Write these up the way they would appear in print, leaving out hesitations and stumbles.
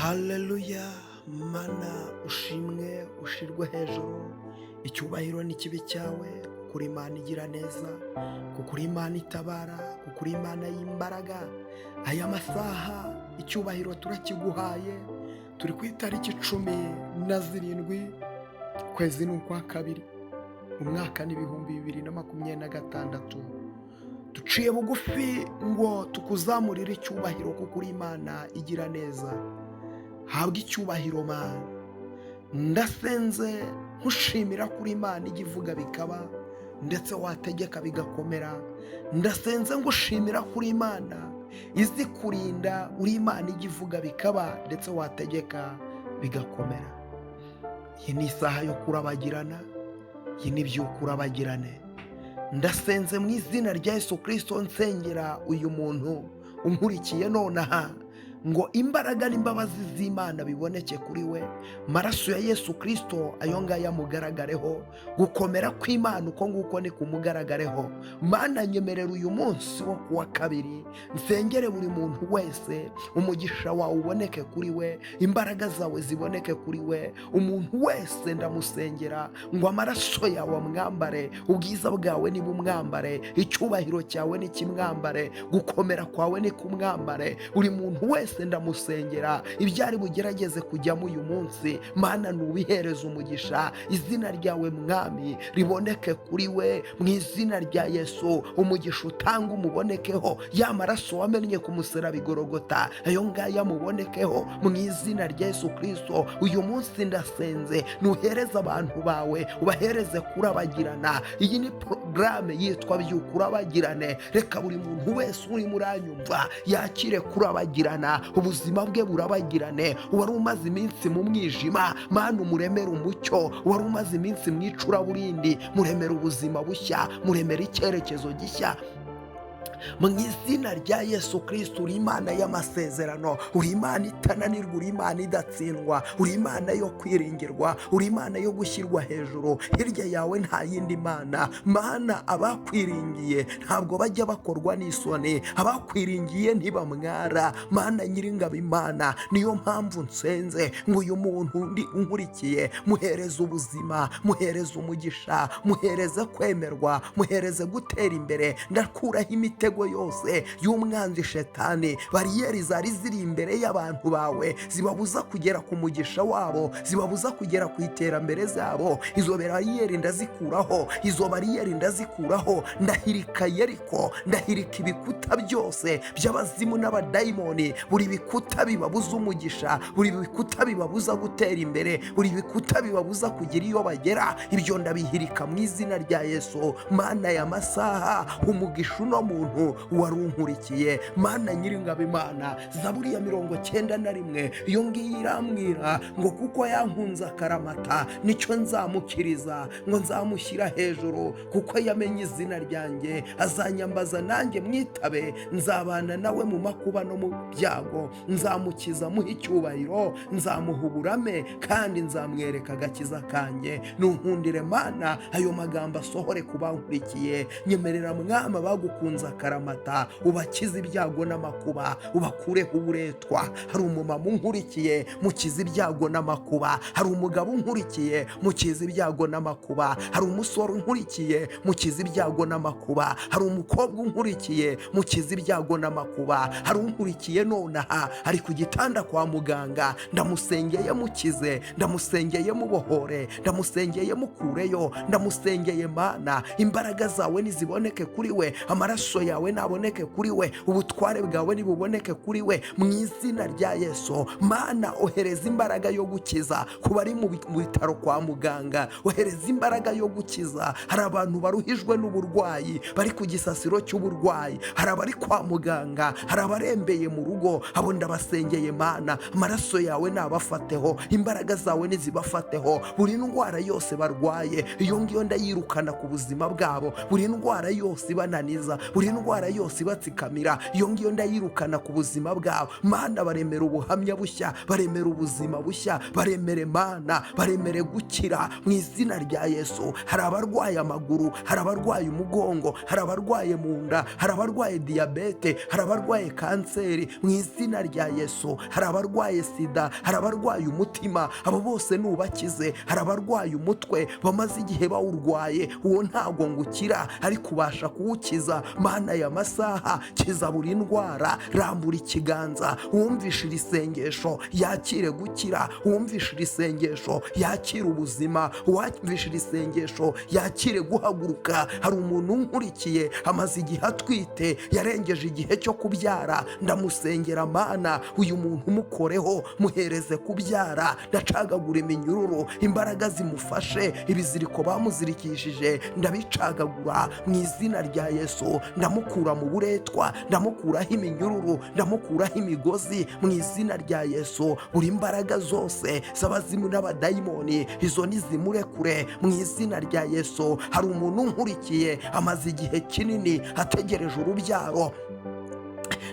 Haleluya, mana ushimwe ushirwe hejuru, icyubahiro n'ikibi cyawe, kuko uri Imana igira neza, kuko uri Imana itabara, kuko uri Imana y'imbaraga. Aya masaha icyubahiro turakiguhaye, turi ku itariki 17 kwezi n'ukwa kabiri, umwaka ni 2026. Duciye bugufi ngo tukuzamurire icyubahiro, kuko uri Imana igira neza. Habwa icyubahiro Mana, ndasenze nkushimira kuri Imana ijya ivuga bikaba ndetse wategeka bigakomera. Ndasenze ngushimira kuri Imana izi kurinda, uri Imana ijya ivuga bikaba ndetse wategeka bigakomera. Iyi ni isaha yo kurabagirana, iyi ni by'uko urabagirane. Ndasenze mu izina rya Yesu Kristo nsengera uyu muntu unkurikiye nonaha, ngo imbaraga n'imbabazi z'Imana biboneke kuri we, maraso ya Yesu Kristo ayo ngaya amugaragareho, gukomera kw'Imana uko nguko ni kumugaragareho. Mana nyemerera uyu munsi wo kuwa kabiri nsengere buri muntu wese, umugisha wawe uboneke kuri we, imbaraga zawe ziboneke kuri we. Umuntu wese ndamusengera ngo amaraso yawe amwambare, ubwiza bwawe ni bumwambare, icyubahiro cyawe ni kimwambare, gukomera kwawe ni kumwambare. Buri muntu wese ndamusengera ibyari bugerageze kujyamo uyu munsi, Mana nubihereza umugisha. Izina ryawe mwami riboneke kuri we mu izina rya Yesu. Umugisha utanga umubonekeho, ya maraso wamennye ku musaraba i Golgotha ayo ngaya mubonekeho mu izina rya Yesu Kristo. Uyu munsi ndasenze nuhereza abantu bawe, ubahereze kurabagirana. Iyi ni porogaramu yitwa by'uko urabagirane. Reka buri muntu wese uri muranyumva yakire kurabagirana, ubuzima bwe burabagirane. Wari umaze iminsi mu mwijima, Mana umuremere umucyo. Wari umaze iminsi mu icuraburindi, muremere ubuzima bushya, muremere icyerekezo gishya mu izina rya Yesu Kristo. Uri Imana y'amasezerano, uri Imana itananirwa, uri Imana idatsindwa, uri Imana yo kwiringirwa, uri Imana yo gushyirwa hejuru. Hirya yawe nta yindi Mana. Mana abakwiringiye ntabwo bajya bakorwa n'isoni, abakwiringiye ntibamwara. Mana nyiringabo Imana, niyo mpamvu nsenze ngo uyu muntu ndi unkurikiye muhereze ubuzima, muhereze umugisha, muhereze kwemerwa, muhereze gutera imbere. Ndakuraho imitego yose y'umwanzi shetani, bariyeri zari ziri imbere y'abantu bawe zibabuza kugera ku mugisha wabo, zibabuza kugera ku iterambere zabo. Izo bariyeri ndazikuraho, izo bariyeri ndazikuraho. Ndahirika Yeriko, ndahirika ibikuta byose by'abazimu n'abadayimoni, buri bikuta bibabuza umugisha, buri bikuta bibabuza gutera imbere, buri bikuta bibabuza kugira iyo bagera. Ibyo ndabihirika mu izina rya Yesu. Mana ya masaha, umugisha uno muntu wari unkurikiye, Mana nyiringabo Imana. Zaburi ya 91 iyo ngiyi irambwira ngo kuko yankunze akaramata nicyo nzamukiriza, ngo nzamushyira hejuru. Kuko yamenye izina ryanjye azanyambaza nanjye mwitabe, nzabana nawe mu makuba no mu byago. Nzamukiza muha icyubahiro, nzamuha uburame kandi nzamwereka agakiza kanjye. Nunkundire Mana ayo magambo asohore ku bankurikiye. Nyemerera mwami abagukunze akaramata ubakize ibyago n'amakuba, ubakureho uburetwa. Hari umumama unkurikiye, mukize ibyago n'amakuba. Hari umugabo unkurikiye, mukize ibyago n'amakuba. Hari umusore unkurikiye, mukize ibyago n'amakuba. Hari umukobwa unkurikiye, mukize ibyago n'amakuba. Hari unkurikiye nonaha ari ku gitanda kwa muganga, ndamusengeye mukize, ndamusengeye mubohore, ndamusengeye mukureyo, ndamusengeye Mana. Imbaraga zawe niziboneke kuri we, amaraso yawe naboneke kuri we, ubutware bwawe nibuboneke kuri we mu izina rya Yesu. Mana ohereza imbaraga yo gukiza ku bari mu bitaro kwa muganga, ohereza imbaraga yo gukiza. Hari abantu baruhijwe n'uburwayi, bari ku gisasiro cy'uburwayi, hari abari kwa muganga, hari abarembeye mu rugo. Abo ndabasengeye Mana, amaraso yawe nabafateho, imbaraga zawe nizibafateho. Buri ndwara yose barwaye iyo ngiyo ndayirukana ku buzima bwabo, buri ndwara yose ibananiza, buri ndwara ndwara yose ibatsikamira iyo ngiyo ndayirukana ku buzima bwabo. Mana baremera ubuhamya bushya, baremera ubuzima bushya, baremere Mana, baremere gukira mu izina rya Yesu. Hari abarwaye amaguru, hari abarwaye umugongo, hari abarwaye mu nda, hari abarwaye diyabete, hari abarwaye kanseri mu izina rya Yesu. Hari abarwaye sida, hari abarwaye umutima, abo bose nubakize. Hari abarwaye umutwe bamaze igihe bawurwaye, uwo ntago ngukira ariko ubasha kuwukiza. Mana ya masaha, kiza buri ndwara, rambura ikiganza, wumvishe iri sengesho yakire gukira, wumvishe iri sengesho yakire ubuzima, wumvishe iri sengesho yakire guhaguruka. Hari umuntu unkurikiye amaze igihe atwite, yarengeje igihe cyo kubyara, ndamusengera Mana, uyu muntu umukoreho, muhereze kubyara. Ndacagagura iminyururu, imbaraga zimufashe, ibiziriko bamuzirikishije ndabicagagura mu izina rya Yesu. Ndamukura mu buretwa, ndamukuraho iminyururu, ndamukuraho imigozi mu izina rya Yesu. Buri imbaraga zose z'abazimu n'abadayimoni, izo nizimurekure mu izina rya Yesu. Hari umuntu unkurikiye amaze igihe kinini ategereje urubyaro,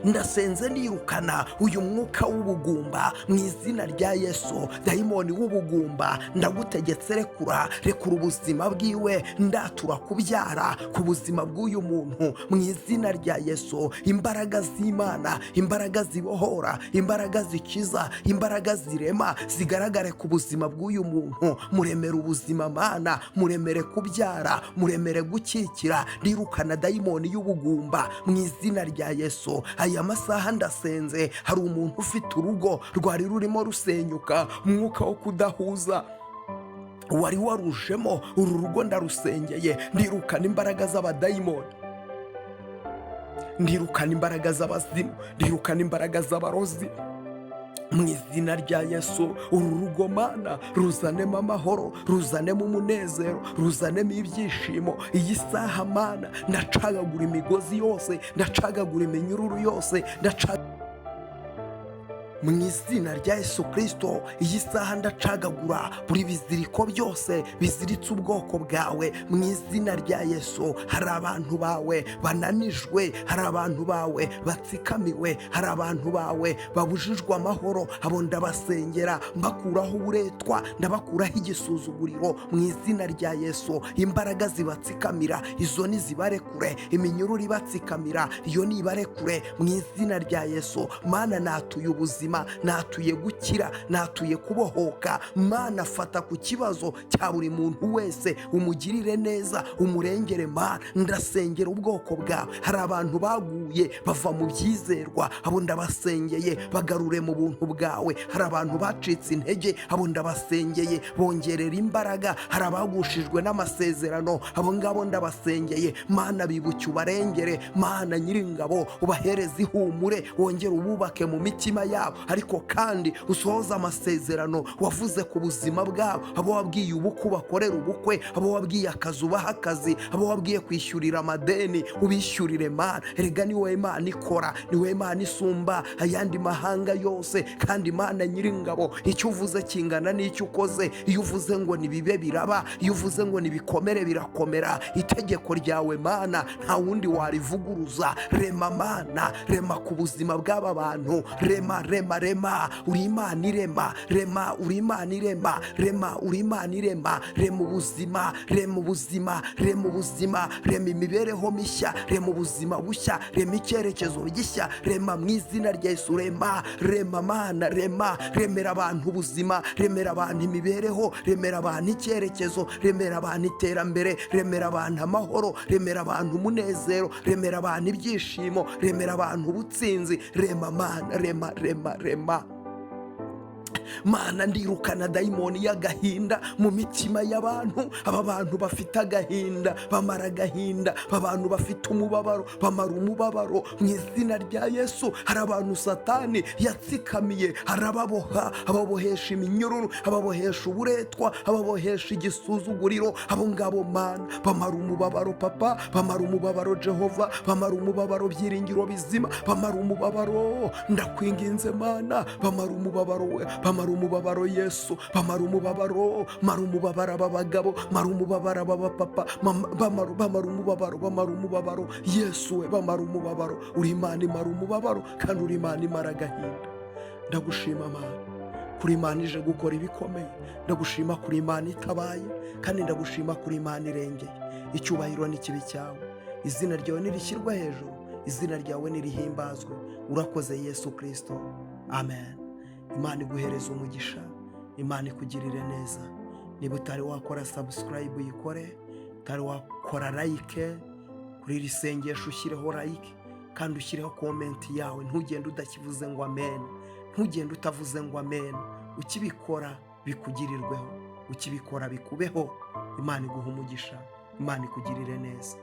ndasenze nirukana uyu mwuka w'ubugumba mu izina rya Yesu. Dayimoni w'ubugumba ndagutegetse, rekura ubuzima bwiwe, ndatura kubyara ku buzima bw'uyu muntu mu izina rya Yesu. Imbaraga z'Imana, imbaraga zibohora, imbaraga zikiza, imbaraga zirema zigaragare ku buzima bw'uyu muntu. Muremere ubuzima Mana, muremere kubyara, muremere gukikira. Ndirukana dayimoni y'ubugumba mu izina rya Yesu. Aya masaha ndasenze, hari umuntu ufite urugo rwari rurimo rusenyuka, umwuka wo kudahuza wari warujemo, uru rugo ndarusengeye. Ndirukana imbaraga z'abadayimoni, ndirukana imbaraga z'abazimu, ndirukana imbaraga z'abarozi mu izina rya Yesu. Uru rugo Mana ruzanemo amahoro, ruzanemo umunezero, ruzanemo ibyishimo. Iyi saha Mana ndacagagura imigozi yose, ndacagagura iminyururu yose, mu izina rya Yesu Kristo. Iyi saha ndacagagura buri biziriko byose biziritse ubwoko bwawe mu izina rya Yesu. Hari abantu bawe bananijwe, hari abantu bawe batsikamiwe, hari abantu bawe babujijwe amahoro, abo ndabasengera mbakuraho uburetwa, ndabakuraho igisuzuguriro mu izina rya Yesu. Imbaraga zibatsikamira izo nizibarekure, iminyururu ibatsikamira iyo nibarekure mu izina rya Yesu. Mana natuye ubuzima, natuye gukira, natuye kubohoka. Mana fata ku kibazo cya buri muntu wese, umugirire neza, umurengere Mana. Ndasengera ubwoko bwawe, hari abantu baguye bava mu byizerwa, abo ndabasengeye bagarure mu buntu bwawe. Hari abantu bacitse intege, abo ndabasengeye bongerera imbaraga. Hari abagushijwe n'amasezerano, abo ngabo ndabasengeye Mana, bibuke ubarengere Mana nyiringabo, ubahereze ihumure, wongere ububake mu mitima yabo, ariko kandi usohoza amasezerano wavuze ku buzima bwabo. Abo wabwiye ubukwe bakorera ubukwe, abo wabwiye akazi ubaha akazi, abo wabwiye kwishyurira amadeni ubishyurire Mana. Erega ni wowe Mana ikora, ni wowe Mana isumba ayandi mahanga yose. Kandi Mana nyiringabo, icyo uvuze kingana n'icyo ukoze. Iyo uvuze ngo nibibe biraba, iyo uvuze ngo nibikomere birakomera. Itegeko ryawe Mana nta wundi warivuguruza. Rema Mana, rema ku buzima bw'aba bantu, rema uri Imana irema, rema uri Imana irema, rema uri Imana irema. Rema ubuzima, rema ubuzima, rema ubuzima, rema imibereho mishya, rema ubuzima bushya, rema icyerekezo gishya, rema mu izina rya Yesu. Rema Mana, remera abantu ubuzima, remera abantu imibereho, remera abantu icyerekezo, remera abantu iterambere, remera abantu amahoro, remera abantu umunezero, remera abantu ibyishimo, remera abantu ubutsinzi. Rema Mana, rema Mana. Ndirukana dayimoni y'agahinda mu mitima y'abantu. Aba bantu bafite agahinda bamara agahinda, abantu bafite umubabaro bamara umubabaro mu izina rya Yesu. Hari abantu Satani yatsikamiye, harababoha, ababohesha iminyururu, ababohesha uburetwa, ababohesha igisuzuguriro. Abo ngabo Mana bamara umubabaro Papa, bamara umubabaro Jehova, bamara umubabaro byiringiro bizima, bamara umubabaro. Ndakwinginze Mana, bamara umubabaro we, bamara umubabaro Yesu, bamara umubabaro, mara umubabaro ab'abagabo, mara umubabaro ab'abapapa, bamara umubabaro Yesu we, bamara umubabaro. Uri Imana imara umubabaro kandi uri Imana imara agahinda. Ndagushima Mana kuri Imana ije gukora ibikomeye, ndagushima kuri Imana itabaye, kandi ndagushima kuri Imana irengeye. Icyubahiro n'ikibi cyawe, izina ryawe nirishyirwa hejuru, izina ryawe nirihimbazwe. Urakoze Yesu Kristo, amen. Imana iguhereze umugisha, Imana ikugirire neza. Niba utari wakora subscribe uyikore, utari wakora like kuri iri sengesho ushyireho like, kandi ushyireho comment yawe. Ntugende udakivuze ngo amen, ntugende utavuze ngo amen. Ukibikora bikugirirweho, ukibikora bikubeho. Imana iguha umugisha, Imana ikugirire neza.